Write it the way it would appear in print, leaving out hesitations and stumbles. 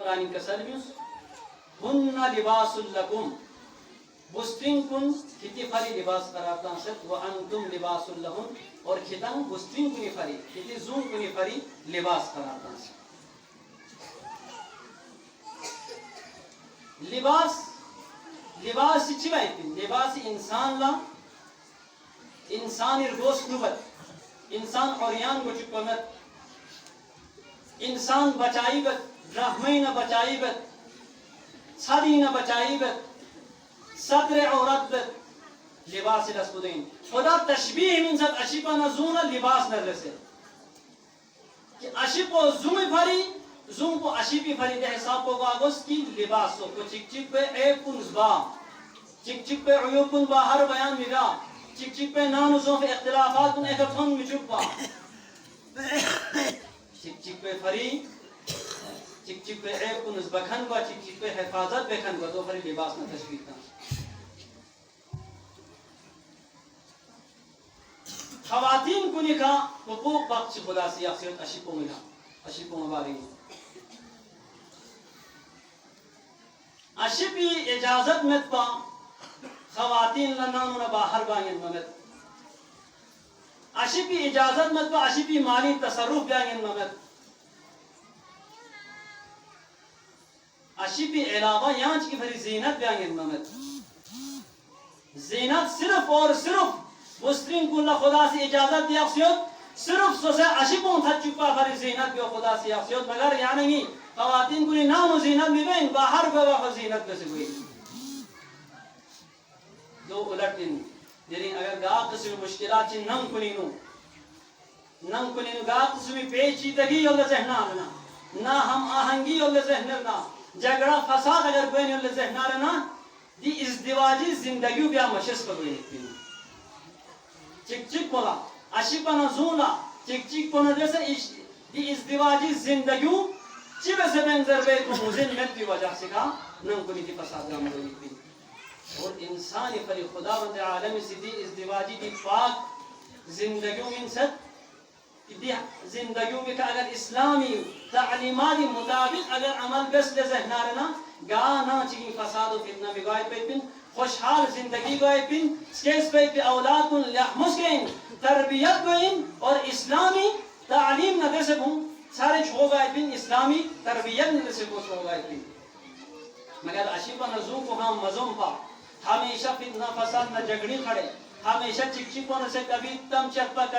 قرآن كسلميوس هن لباس لكم بسترين كن كتي فري لباس قرار تنسد وأنتم لباس لهم اور كتان بسترين كني فري كتي زون كني فري لباس قرار تنسد لباس چی باید لباس انسان لا انسان ارگوس نوبت انسان اوریان کو چکمت انسان بچائی بت رحمی نہ بچائی بت صدی نہ بچائی بت صدر عورت بت لباس رسودین خدا تشبیح من زد اشیپا نزون لباس نرسے کہ اشیپو زوم بھری زوم کو اشیپی بھری دے حساب کو آگوس کی لباس کو چک چک پہ عیب کن زبا چک چک پہ عیوب کن باہر بیان میرا چک چک پہ نانوزوں پہ اختلافات کن ایک فن میں چکا چک چک پہ فری چک چک پہ عیب کو نسبہ کھن با چک چک پہ حفاظت پہ کھن با تو فری لباس میں تشبیح تھا خواتین کو نکاح حقوق بخش خدا سے یقصیت اشیپوں ملا اشیپوں مباری اشیپی اجازت مت پا خواتین لنانو نہ باہر بانگن ممت اشیپی اجازت مت پا اشیپی مالی تصرف بانگن ممت اشیپی علاوہ یانچ کی بھری زینت بانگن ممت زینت صرف اور صرف بسترین کو اللہ خدا سے اجازت دیا خصیت صرف سوسے اشیپوں تھا چکا بھری زینت بھی خدا سے خصیت مگر یعنی خواتین کو نام و زینت بھی بین باہر بوا زینت بس ہوئی دو الٹن یعنی اگر گا قسم مشکلات چن نم کنینو گا قسم پیچیدگی یول ذہن آنا نہ ہم آہنگی یول ذہن نہ جھگڑا فساد اگر بین یول ذہن آنا دی ازدواجی زندگی بیا مشس پر بین چک چک بولا اشیپا نزولا چک چک بولا جیسے دی ازدواجی زندگی چی بس بنظر بیت کو مزن مت کی وجہ سے کہا نم کنی دی فساد گا مدنی اور انسانی فری خدا بند عالم سیدھی ازدواجی دی پاک زندگیوں میں سد دی زندگیوں میں کہ اگر اسلامی تعلیماتی مطابق اگر عمل بس لے ذہنارنا گانا چکی فساد و فتنہ بگائی پہ خوشحال زندگی گوئے پن سکیس پہ اولاد کن مسکین تربیت گوئن اور اسلامی تعلیم نہ دے سکوں سارے چھو گئے پن اسلامی تربیت نہ دے سکوں چھو گئے پن مگر اشیپا نزو کو ہم مزم پا ہمیشہ فتنہ فساد نہ جگڑی کھڑے ہمیشہ چک چکوں سے کبھی تم چک پا